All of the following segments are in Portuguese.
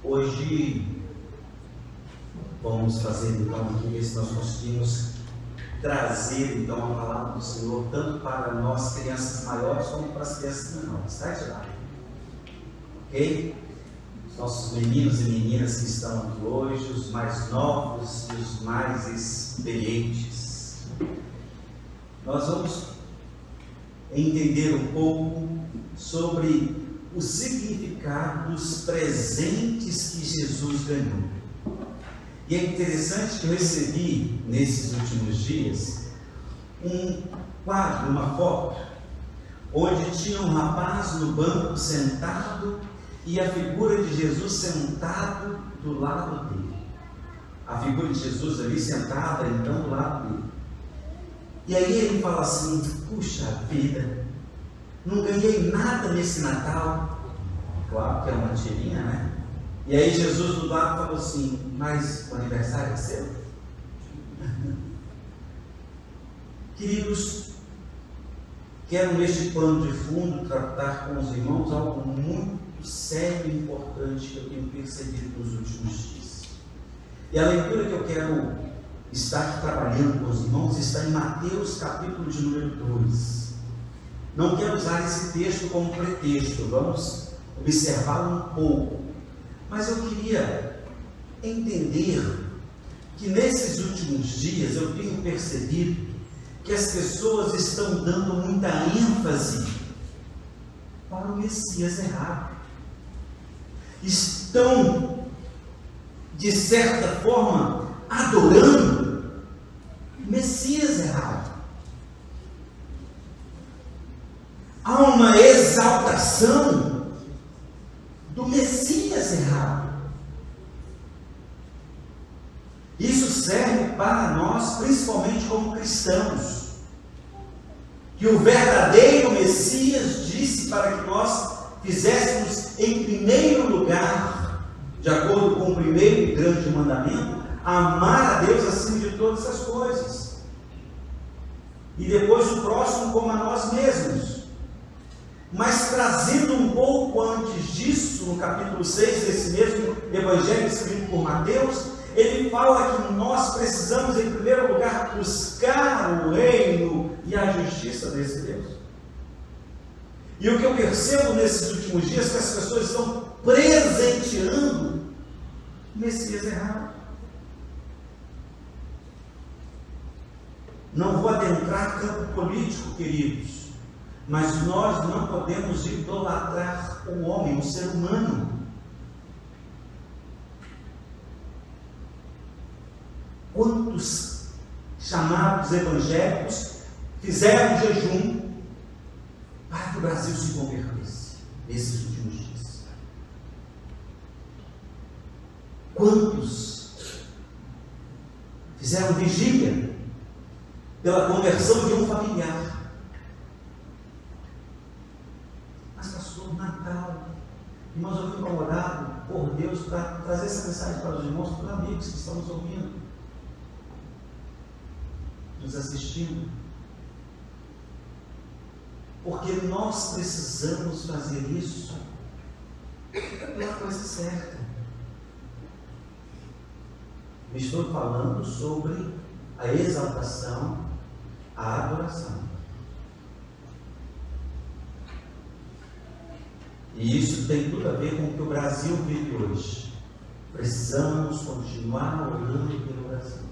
Hoje vamos fazer então aqui, ver se nós conseguimos trazer então a palavra do Senhor tanto para nós crianças maiores como para as crianças menores, tá, Tiago? Ok? Os nossos meninos e meninas que estão aqui hoje, os mais novos e os mais experientes. Nós vamos entender um pouco sobre o significado dos presentes que Jesus ganhou. E é interessante que eu recebi, nesses últimos dias, um quadro, uma foto, onde tinha um rapaz no banco sentado e a figura de Jesus sentado do lado dele. A figura de Jesus ali sentada, então, do lado dele. E aí ele fala assim: puxa vida, não ganhei nada nesse Natal. Claro que é uma tirinha, né? E aí Jesus do lado falou assim: mas o aniversário é seu? Queridos, quero neste plano de fundo tratar com os irmãos algo muito sério e importante que eu tenho percebido nos últimos dias. E a leitura que eu quero estar trabalhando com os irmãos está em Mateus capítulo de número 2. Não quero usar esse texto como pretexto, vamos observá-lo um pouco. Mas eu queria entender que nesses últimos dias eu tenho percebido que as pessoas estão dando muita ênfase para o Messias errado. Estão, de certa forma, adorando o Messias errado. Há uma exaltação do Messias errado. Isso serve para nós, principalmente como cristãos, que o verdadeiro Messias disse para que nós fizéssemos em primeiro lugar, de acordo com o primeiro e grande mandamento, amar a Deus acima de todas as coisas, e depois o próximo como a nós mesmos. Mas trazendo um pouco antes disso, no capítulo 6 desse mesmo evangelho escrito por Mateus, ele fala que nós precisamos em primeiro lugar buscar o reino e a justiça desse Deus. E o que eu percebo nesses últimos dias é que as pessoas estão presenteando o Messias errado. Não vou adentrar campo político, queridos, mas nós não podemos idolatrar o homem, o ser humano. Quantos chamados evangélicos fizeram jejum para que o Brasil se convertesse nesses últimos dias? Quantos fizeram vigília pela conversão de um familiar? Mas pastor, Natal, irmãos, eu fui incomodado por Deus para trazer essa mensagem para os irmãos, para os amigos que estão nos ouvindo, nos assistindo, porque nós precisamos fazer isso pela coisa certa. Estou falando sobre a exaltação, a adoração. E isso tem tudo a ver com o que o Brasil vive hoje. Precisamos continuar orando pelo Brasil.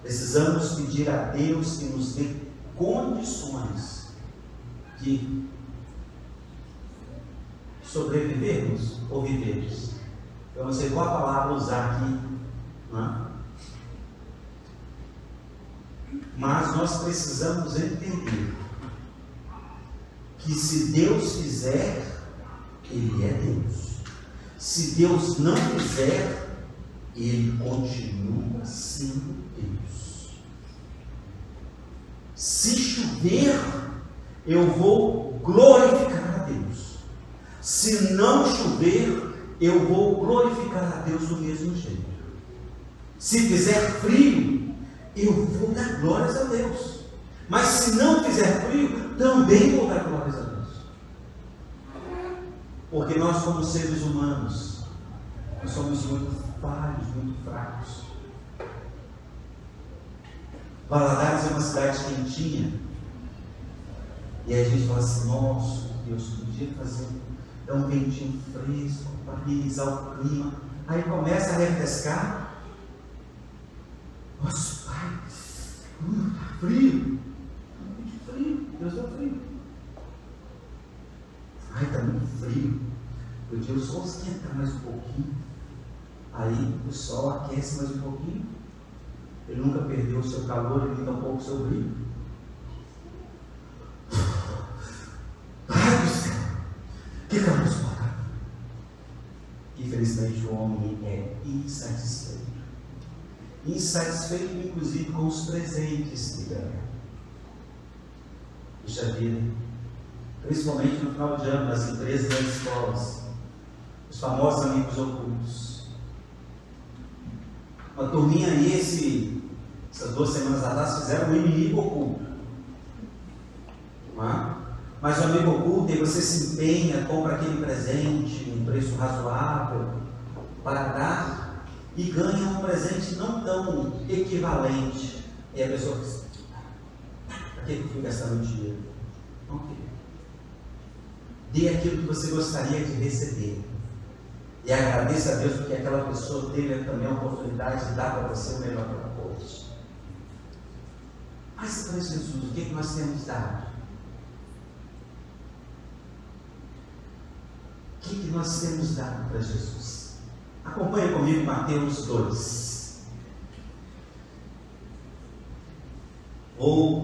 Precisamos pedir a Deus que nos dê condições de sobrevivermos ou vivermos. Eu não sei qual a palavra usar aqui, não é? Mas nós precisamos entender que se Deus fizer, Ele é Deus. Se Deus não fizer, Ele continua sendo Deus. Se chover, eu vou glorificar a Deus. Se não chover, eu vou glorificar a Deus do mesmo jeito. Se fizer frio, eu vou dar glórias a Deus. Mas se não fizer frio, também vou dar glórias a Deus. Porque nós, como seres humanos, nós somos muito falhos, muito fracos. Valadares é uma cidade quentinha. E aí a gente fala assim, nossa, Deus, podia fazer um ventinho fresco para amenizar o clima. Aí começa a refrescar. Nossa, pai, está frio. Está frio, Deus deu frio. Ai, está muito frio. Podia o sol esquentar mais um pouquinho. Aí o sol aquece mais um pouquinho. Ele nunca perdeu o seu calor, ele tampouco o seu brilho. Ai do céu, que calor suportável. Infelizmente o homem é insatisfeito. Insatisfeito inclusive com os presentes que ganha. Puxa vida, principalmente no final de ano, nas empresas e nas escolas, os famosos amigos ocultos. Uma turminha aí, essas 2 semanas atrás, fizeram um inimigo oculto. Não é? Mas o amigo oculto, e você se empenha, compra aquele presente, um preço razoável, para dar, e ganha um presente não tão equivalente. E a pessoa diz, para que eu fui gastando dinheiro? Não queria. Dê aquilo que você gostaria de receber. E agradeça a Deus porque aquela pessoa teve também a oportunidade de dar para você o melhor que ela pôde. Mas para Jesus, o que nós temos dado? O que nós temos dado para Jesus? Acompanhe comigo Mateus 2.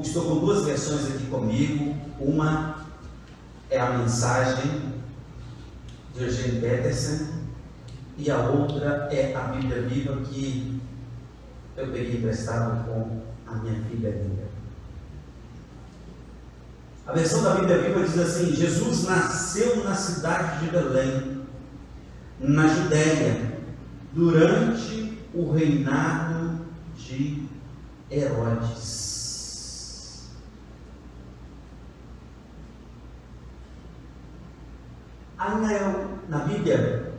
Estou com 2 versões aqui comigo. Uma é a mensagem de Eugene Peterson. E a outra é a Bíblia Viva, que eu peguei emprestado com a minha filha linda. A versão da Bíblia Viva diz assim: Jesus nasceu na cidade de Belém, na Judéia, durante o reinado de Herodes. Na Bíblia,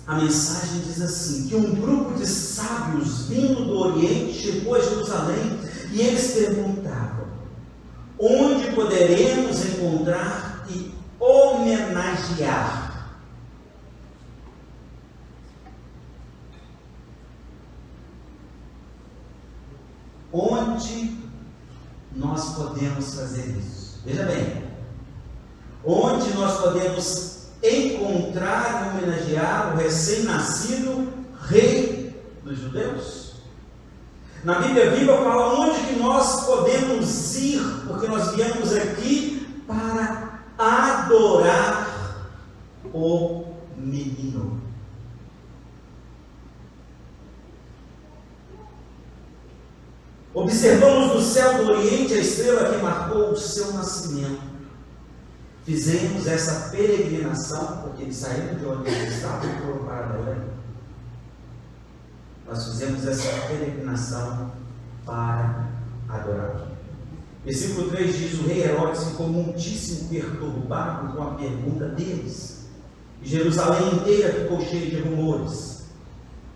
a mensagem diz assim, que um grupo de sábios vindo do Oriente chegou a Jerusalém e eles perguntavam, onde poderemos encontrar e homenagear? Onde nós podemos fazer isso? Veja bem, onde nós podemos encontrar e homenagear o recém-nascido rei dos judeus? Na Bíblia Viva fala onde que nós podemos ir, porque nós viemos aqui para adorar o menino. Observamos no céu do Oriente a estrela que marcou o seu nascimento. Fizemos essa peregrinação, porque eles saíram de onde eles estavam e foram para Belém. Nós fizemos essa peregrinação para adorar. Versículo 3 diz: o rei Herodes ficou muitíssimo perturbado com a pergunta deles. E Jerusalém inteira ficou cheia de rumores.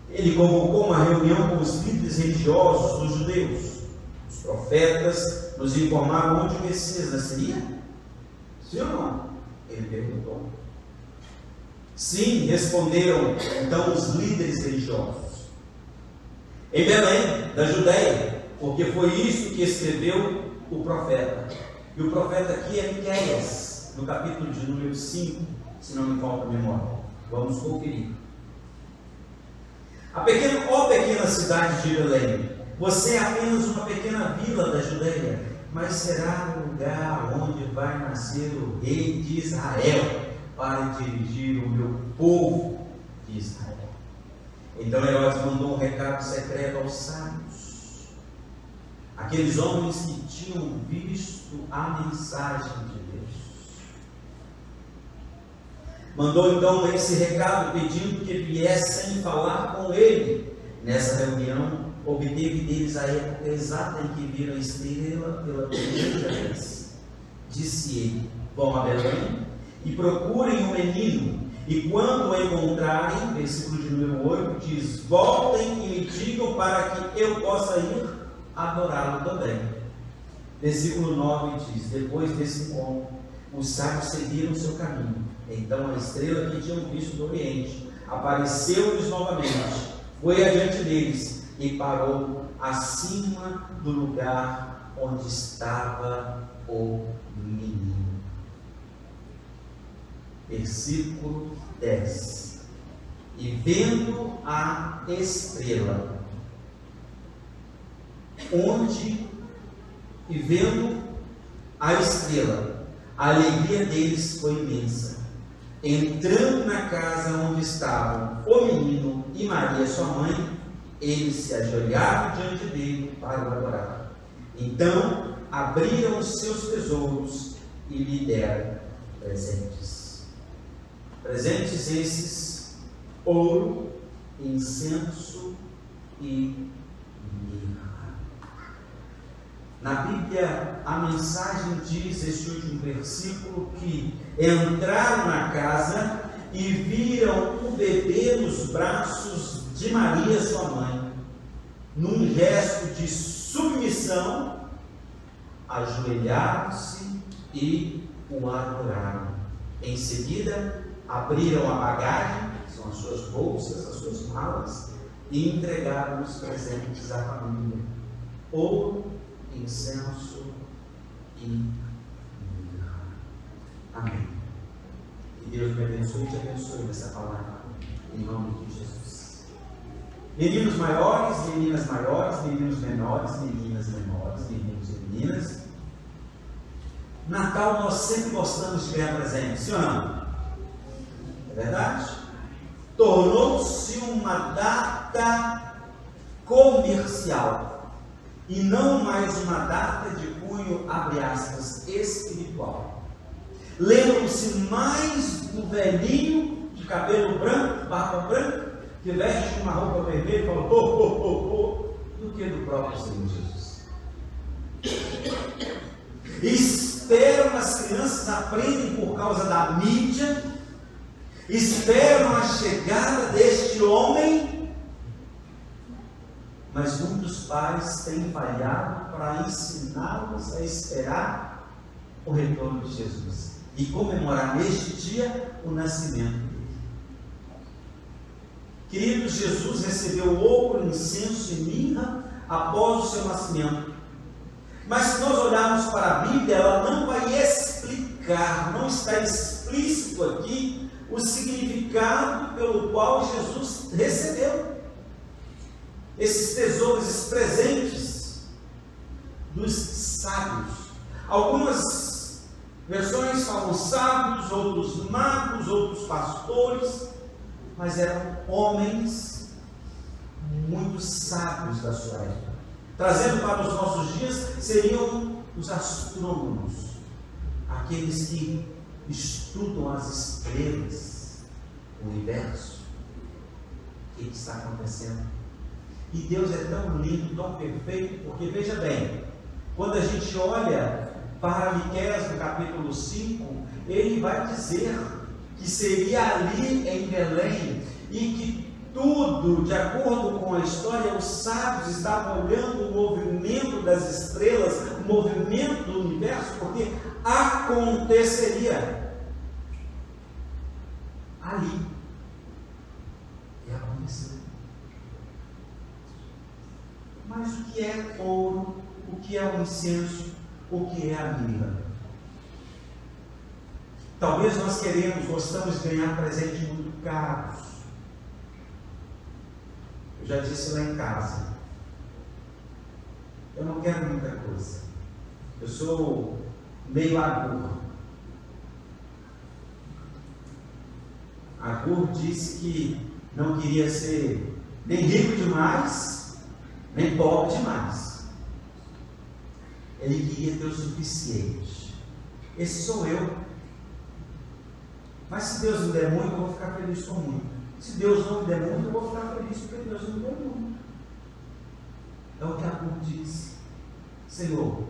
Ele convocou uma reunião com os líderes religiosos dos judeus. Os profetas nos informaram onde o Messias nasceria. Sim ou não? Ele perguntou. Sim, responderam então os líderes religiosos. Em Belém, da Judéia, porque foi isso que escreveu o profeta. E o profeta aqui é Miqueias, no capítulo de número 5, se não me falta a memória. Vamos conferir. Pequena cidade de Belém, você é apenas uma pequena vila da Judéia, mas será o lugar onde vai nascer o rei de Israel, para dirigir o meu povo de Israel. Então Herodes mandou um recado secreto aos sábios, aqueles homens que tinham visto a mensagem de Deus. Mandou então esse recado pedindo que viessem falar com ele. Nessa reunião obteve deles a época exata em que viram a estrela pela primeira vez. Disse ele: vão a Belém e procurem o menino, e quando o encontrarem, versículo de número 8, diz: voltem e me digam para que eu possa ir adorá-lo também. Versículo 9 diz: depois desse encontro, os sábios seguiram o seu caminho. Então a estrela que tinham visto do Oriente apareceu-lhes novamente, foi adiante deles e parou acima do lugar onde estava o menino. Versículo 10. E vendo a estrela, a alegria deles foi imensa. Entrando na casa onde estavam o menino e Maria, sua mãe, eles se ajoelharam diante dele para o adorar. Então abriram os seus tesouros e lhe deram presentes. Presentes esses: ouro, incenso e mirra. Na Bíblia, a mensagem diz, este último versículo, que entraram na casa e viram o bebê nos braços de Maria, sua mãe. Num gesto de submissão, ajoelharam-se e o adoraram. Em seguida, abriram a bagagem, que são as suas bolsas, as suas malas, e entregaram os presentes à família: ouro, incenso e mirra. Amém. Que Deus me abençoe e te abençoe nessa palavra, em nome de Jesus. Meninos maiores, meninas maiores, meninos menores, meninas menores, meninos e meninas. Natal nós sempre gostamos de ganhar presente, sim ou não? É verdade? Tornou-se uma data comercial e não mais uma data de cunho, abre aspas, espiritual. Lembram-se mais do velhinho de cabelo branco, barba branca, que veste uma roupa vermelha e fala do que do próprio Senhor Jesus. Esperam, as crianças aprendem por causa da mídia, esperam a chegada deste homem, mas muitos pais têm falhado para ensiná-los a esperar o retorno de Jesus e comemorar neste dia o nascimento dele. Queridos, Jesus recebeu ouro, incenso e mirra após o seu nascimento. Mas se nós olharmos para a Bíblia, ela não vai explicar, não está explícito aqui o significado pelo qual Jesus recebeu esses tesouros, esses presentes dos sábios. Algumas versões falam sábios, outros magos, outros pastores, mas eram homens muito sábios da sua época. Trazendo para os nossos dias, seriam os astrônomos, aqueles que estudam as estrelas, o universo, o que está acontecendo. E Deus é tão lindo, tão perfeito, porque veja bem, quando a gente olha para Miqueias no capítulo 5, ele vai dizer que seria ali em Belém, e que tudo, de acordo com a história, os sábios estavam olhando o movimento das estrelas, o movimento do universo, porque aconteceria ali. E aconteceu. Mas o que é ouro? O que é o incenso? O que é a mirra? Talvez nós gostamos de ganhar presentes muito caros. Eu já disse lá em casa, eu não quero muita coisa. Eu sou meio Agur. Agur disse que não queria ser nem rico demais, nem pobre demais. Ele queria ter o suficiente. Esse sou eu. Mas se Deus me der muito, eu vou ficar feliz com muito. Se Deus não me der muito, eu vou ficar feliz porque Deus não me deu muito. É o que Agur diz: Senhor,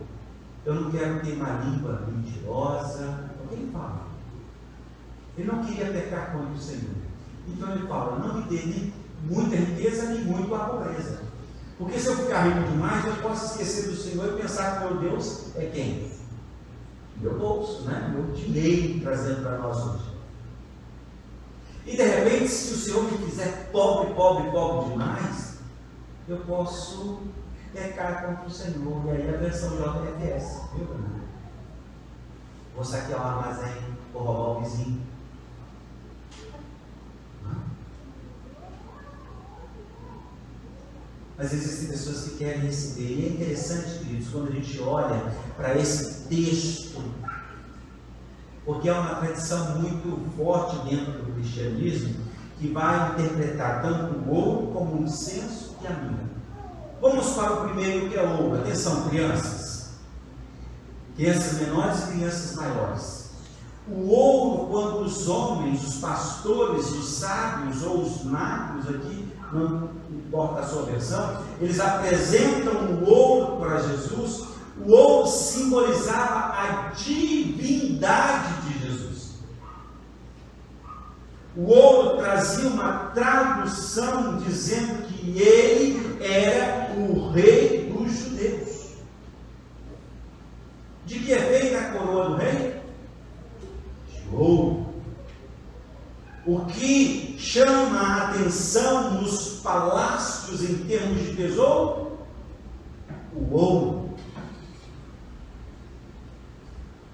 eu não quero ter uma língua mentirosa. É o que ele fala. Ele não queria pecar contra o Senhor. Então ele fala: não me dê nem muita riqueza, nem muito a pobreza. Porque se eu ficar rico demais, eu posso esquecer do Senhor e pensar que meu Deus é quem? Meu bolso, né? Meu dinheiro trazendo para nós hoje. E de repente, se o Senhor me fizer pobre, pobre, pobre demais, eu posso pecar contra o Senhor. E aí a versão JFS, viu? Vou saquear um armazém, vou roubar o vizinho. Mas existem pessoas que querem receber. E é interessante, queridos, quando a gente olha para esse texto, porque é uma tradição muito forte dentro do cristianismo, que vai interpretar tanto o ouro como o incenso e a mirra. Vamos para o primeiro, que é o ouro. Atenção, crianças. Crianças menores e crianças maiores. O ouro, quando os homens, os pastores, os sábios ou os magos aqui, não importa a sua versão, eles apresentam o ouro para Jesus. O ouro simbolizava a divindade de Jesus. O ouro trazia uma tradução dizendo que ele era o rei dos judeus. De que é feita a coroa do rei? De ouro. O que chama a atenção nos palácios em termos de tesouro? O ouro.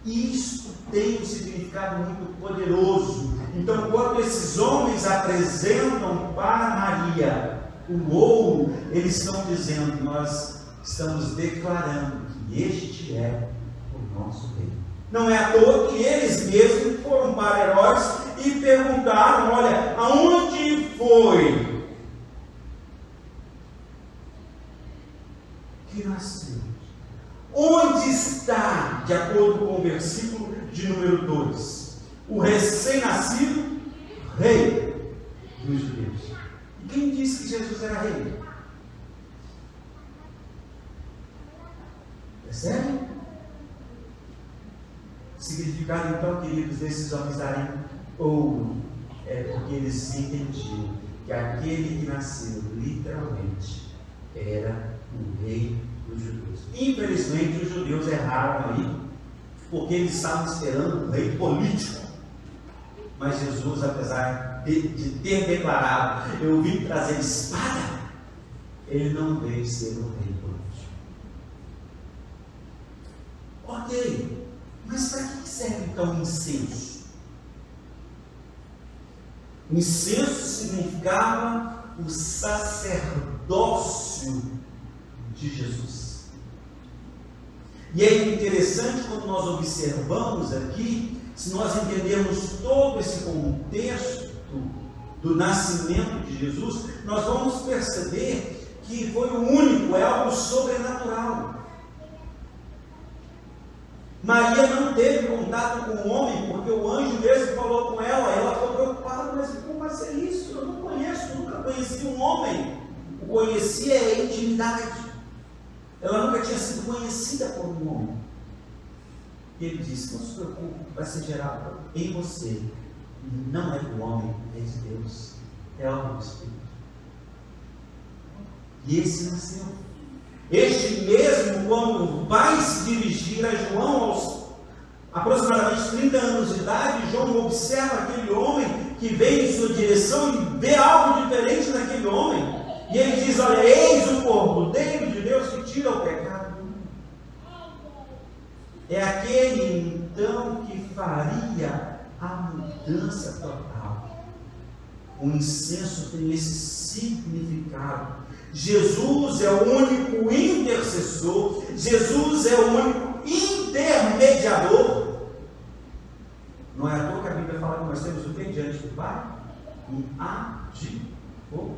Isto tem um significado muito poderoso. Então, quando esses homens apresentam para Maria o ouro, eles estão dizendo: nós estamos declarando que este é o nosso rei. Não é à toa que eles mesmos foram para Herodes e perguntaram: olha, aonde foi que nasceu? Onde está, de acordo com o versículo de número 2, o recém-nascido rei dos judeus? E quem disse que Jesus era rei? Percebe? O significado, então, queridos, desses homens darem ouro é porque eles entendiam que aquele que nasceu literalmente era o rei dos judeus. Infelizmente, os judeus erraram aí, porque eles estavam esperando um rei político. Mas Jesus, apesar de ter declarado: eu vim trazer espada, ele não veio ser um rei político. Ok, mas para que serve então o incenso? O incenso significava o sacerdócio de Jesus. E é interessante quando nós observamos aqui, se nós entendermos todo esse contexto do nascimento de Jesus, nós vamos perceber que foi o único, é algo sobrenatural. Maria não teve contato com o homem, porque o anjo mesmo falou com ela, ela ficou preocupada: mas como vai ser isso? Eu não conheço, nunca conheci um homem. O conhecia é a intimidade. Ela nunca tinha sido conhecida por um homem. E ele disse: não se preocupe, vai ser gerado em você. Não é do homem, é de Deus. É algo do Espírito. E esse nasceu. Este mesmo, quando vai se dirigir a João aos aproximadamente 30 anos de idade, João observa aquele homem que veio em sua direção e vê algo diferente naquele homem. E ele diz: olha, eis o Cordeiro de Deus que tira o pecado do mundo. É aquele então que faria a mudança total. O incenso tem esse significado. Jesus é o único intercessor, Jesus é o único intermediador. Não é à toa que a Bíblia fala que nós temos o que diante do Pai? Um advogado.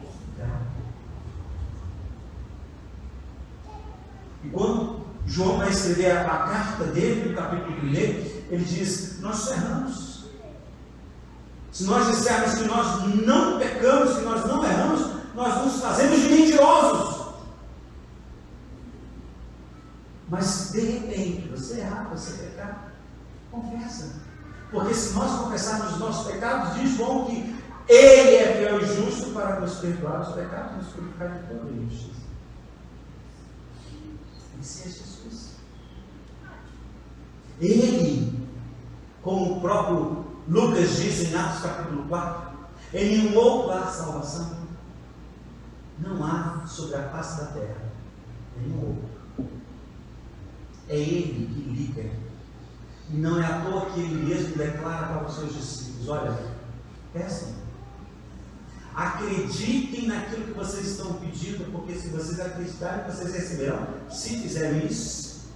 E quando João vai escrever a carta dele, no capítulo 1, ele diz: nós erramos. Se nós dissermos que nós não pecamos, que nós não erramos, nós nos fazemos de mentirosos. Mas de repente, você errar, você pecar, confessa. Porque se nós confessarmos os nossos pecados, diz João que Ele é fiel e justo para nos perdoar os pecados e nos purificar de toda injustiça. Esse é Jesus. Ele, como o próprio Lucas diz em Atos capítulo 4, em nenhum outro há salvação. Não há sobre a face da terra nenhum outro. É Ele que liga. E não é à toa que Ele mesmo declara para os seus discípulos: olha, peçam, acreditem naquilo que vocês estão pedindo, porque se vocês acreditarem, vocês receberão. Se fizerem isso,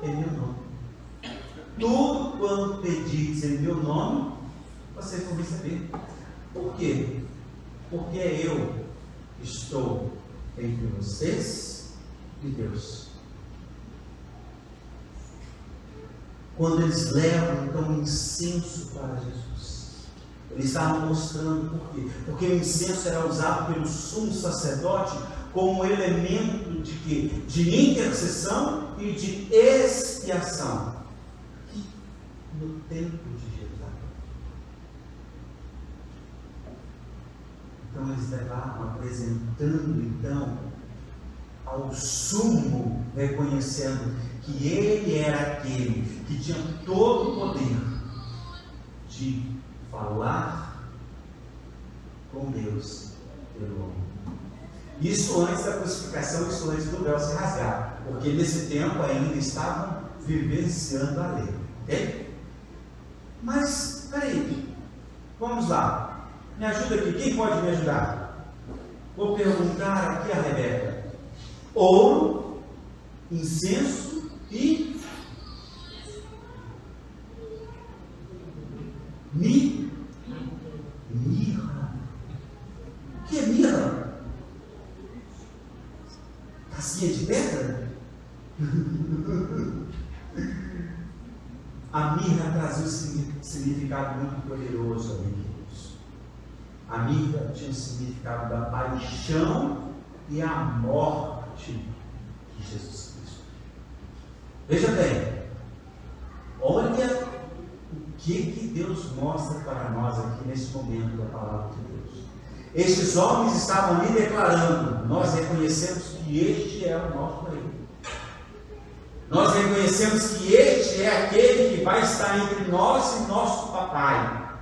em meu nome. Tudo quanto pedires em meu nome, vocês vão receber. Por quê? Porque eu estou entre vocês e Deus. Quando eles levam então o incenso para Jesus, eles estavam mostrando por quê? Porque o incenso era usado pelo sumo sacerdote como elemento de quê? De intercessão e de expiação. No templo de Jerusalém. Então eles levavam apresentando então ao sumo, reconhecendo que Ele era aquele que tinha todo o poder de falar com Deus pelo homem. Isso antes da crucificação, isso antes do véu se rasgar, porque nesse tempo ainda estavam vivenciando a lei, ok? Mas, peraí, vamos lá, me ajuda aqui, quem pode me ajudar? Vou perguntar aqui a Rebeca: ouro, incenso e mirra. O que é mirra? Casquinha de pedra? A mirra trazia um significado muito poderoso ali, queridos. A mirra tinha o significado da paixão e a morte de Jesus Cristo. Veja bem, olha o que Deus mostra para nós aqui nesse momento da palavra de Deus. Estes homens estavam ali declarando: nós reconhecemos que este é o nosso rei. Nós reconhecemos que este é aquele que vai estar entre nós e nosso papai.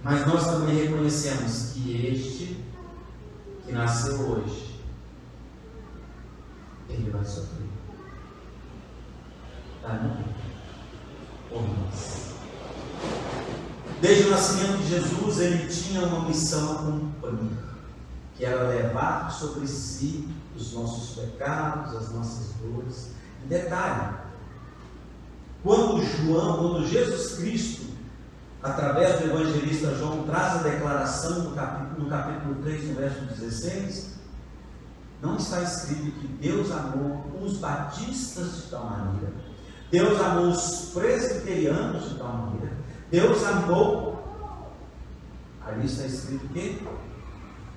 Mas nós também reconhecemos que este que nasceu hoje, ele vai sofrer. Vai morrer por nós. Desde o nascimento de Jesus, ele tinha uma missão a cumprir, que era levar sobre si os nossos pecados, as nossas dores. Detalhe: quando Jesus Cristo, através do evangelista João, traz a declaração no capítulo 3, no verso 16, não está escrito que Deus amou os batistas de tal maneira, Deus amou os presbiterianos de tal maneira, Deus amou, ali está escrito que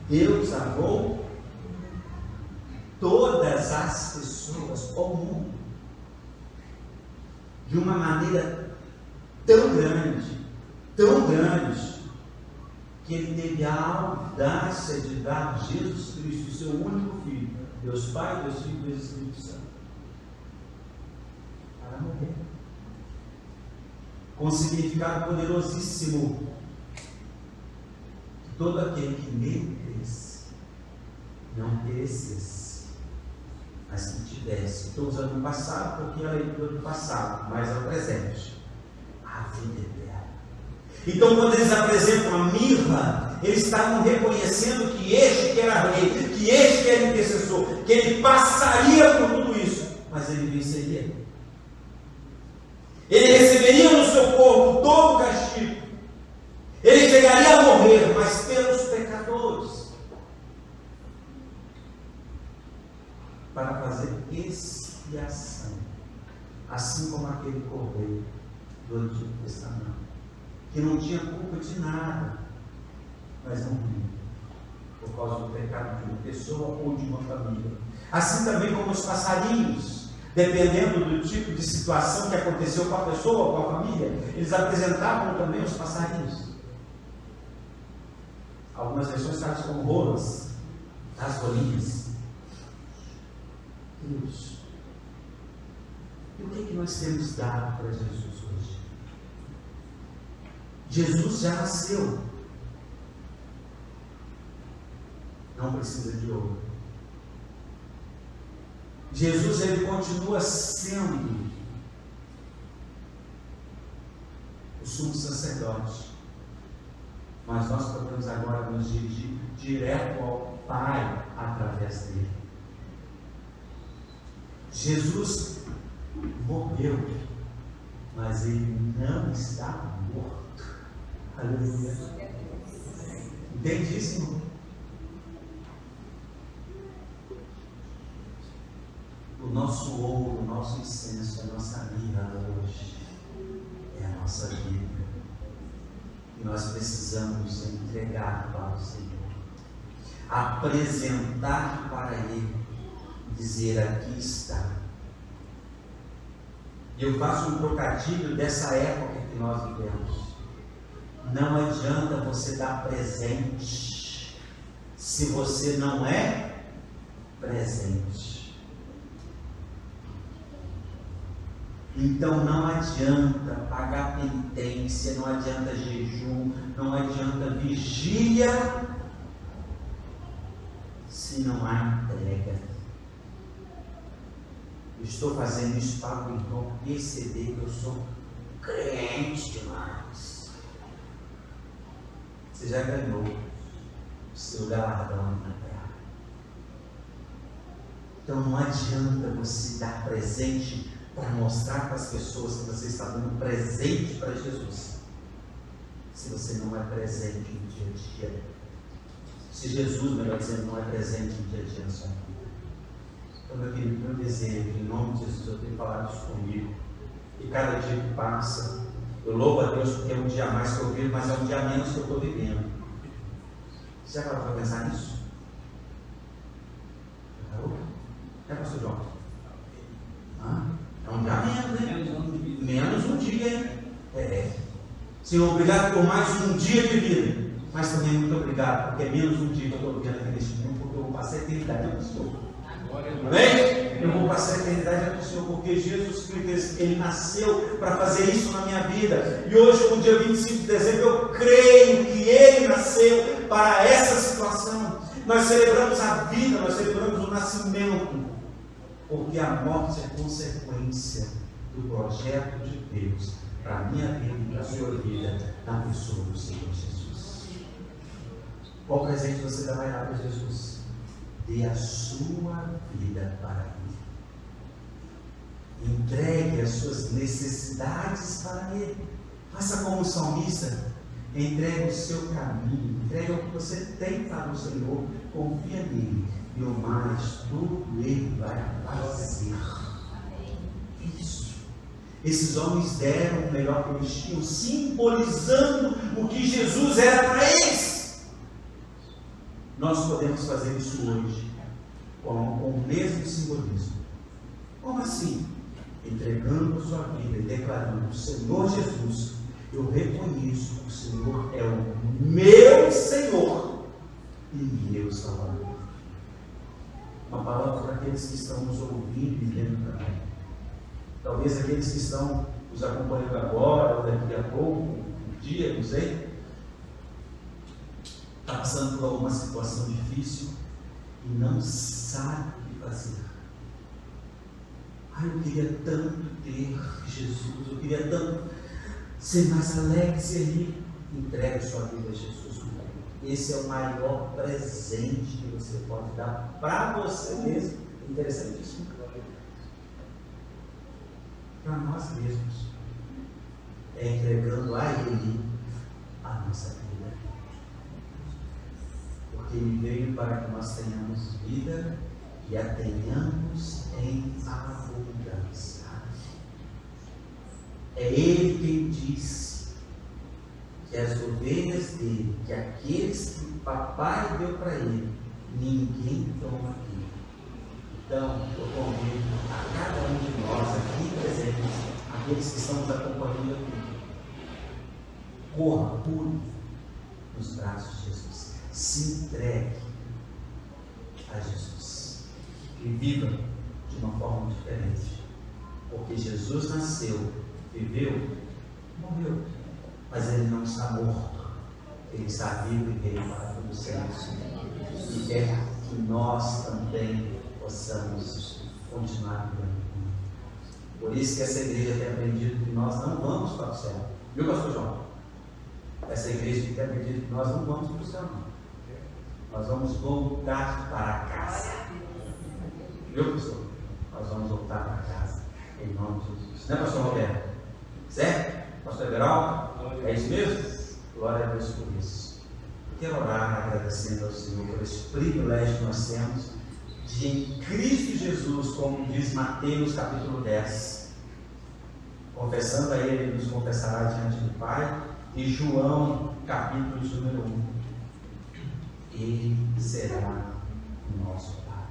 Deus amou todas as pessoas, o mundo, de uma maneira tão grande, que ele teve a audácia de dar Jesus Cristo, seu único Filho, Deus Pai, Deus Filho e Deus Espírito Santo, para morrer, com significado poderosíssimo: todo aquele que nele cresce não perecesse, mas que tivesse. Estou usando o passado porque é a leitura do passado, mas é o presente, a vida eterna. Então, quando eles apresentam a mirra, eles estavam reconhecendo que este que era rei, que este que era intercessor, que ele passaria por tudo isso, mas ele venceria. Ele receberia no seu corpo todo o castigo. Ele chegaria a morrer, mas pelos pecadores, para fazer expiação, assim como aquele cordeiro do Antigo Testamento, que não tinha culpa de nada, mas não morreu por causa do pecado de uma pessoa ou de uma família. Assim também como os passarinhos, dependendo do tipo de situação que aconteceu com a pessoa ou com a família, eles apresentavam também os passarinhos. Algumas versões tratam como rolas, as rolinhas. Deus, e o que nós temos dado para Jesus hoje? Jesus já nasceu. Não precisa de ouro. Jesus, ele continua sendo o sumo sacerdote. Mas nós podemos agora nos dirigir direto ao Pai através dele. Jesus morreu, mas ele não está morto. Aleluia. Entende isso, irmão? O nosso ouro, o nosso incenso, a nossa mirra hoje é a nossa vida. E nós precisamos entregar para o Senhor, apresentar para Ele, dizer: aqui está. E eu faço um trocadilho dessa época que nós vivemos. Não adianta você dar presente se você não é presente. Então não adianta pagar penitência, não adianta jejum, não adianta vigília, se não há entrega. Eu estou fazendo isso para o irmão perceber que eu sou crente demais. Você já ganhou o seu galardão na terra. Então não adianta você dar presente para mostrar para as pessoas que você está dando presente para Jesus, se você não é presente no dia a dia. Se Jesus, melhor dizendo, não é presente no dia a dia na sua vida. Então, meu querido, meu desejo, em nome de Jesus, eu tenho falado isso comigo. E cada dia que passa, eu louvo a Deus porque é um dia a mais que eu vivo, mas é um dia a menos que eu estou vivendo. Você já parou para pensar nisso? Já parou? É, pastor João? É um dia a menos, né? Menos um dia, hein? Senhor, obrigado por mais um dia de vida. Mas também muito obrigado, porque é menos um dia que eu estou vivendo aqui neste mundo, porque eu vou passar a eternidade com o Senhor. Amém? Eu vou passar a eternidade com o Senhor, porque Jesus Cristo, Ele nasceu para fazer isso na minha vida. E hoje, no dia 25 de dezembro, eu creio que Ele nasceu para essa situação. Nós celebramos a vida, nós celebramos o nascimento, porque a morte é consequência do projeto de Deus para a minha vida e para a sua vida, na pessoa do Senhor Jesus. Qual presente você vai dar para Jesus? Dê a sua vida para Ele. Entregue as suas necessidades para Ele. Faça como o salmista. Entregue o seu caminho. Entregue o que você tem para o Senhor. Confia nele. E o mais, tudo Ele vai fazer. Isso. Esses homens deram o melhor que eles tinham, simbolizando o que Jesus era para eles. Nós podemos fazer isso hoje, com o mesmo simbolismo. Como assim? Entregando a sua vida e declarando: Senhor Jesus, eu reconheço que o Senhor é o meu Senhor e meu Salvador. Uma palavra para aqueles que estão nos ouvindo e vendo também. Talvez aqueles que estão nos acompanhando agora, ou daqui a pouco, um dia, não sei, está passando por alguma situação difícil e não sabe o que fazer. Eu queria tanto ter Jesus, eu queria tanto ser mais alegre, ser rico. Entregue sua vida a Jesus. Esse é o maior presente que você pode dar para você mesmo. Interessantíssimo. Para nós mesmos. É entregando a Ele a nossa vida. Porque Ele veio para que nós tenhamos vida e a tenhamos em abundância. É Ele quem diz que as ovelhas dele, que aqueles que o papai deu para ele, ninguém toma aqui. convido a cada um de nós aqui presentes, aqueles que estamos acompanhando aqui, corra, pule nos braços de Jesus, se entregue a Jesus e viva de uma forma diferente, porque Jesus nasceu, viveu, morreu, mas ele não está morto, ele está vivo e veio para todos os seres e quer que nós também possamos continuar vivendo. Por isso que essa igreja tem aprendido que nós não vamos para o céu, viu, pastor João? Essa igreja tem aprendido que nós não vamos para o céu, não. Nós vamos voltar para casa, viu, pastor? Nós vamos voltar para casa, em nome de Jesus, né, pastor Roberto? Certo? Pastor Everaldo? É isso mesmo? Glória a Deus por isso. Quero orar agradecendo ao Senhor por esse privilégio que nós temos de, em Cristo Jesus, como diz Mateus capítulo 10, confessando a Ele, Ele nos confessará diante do Pai, e João capítulo número 1, Ele será o nosso Pai.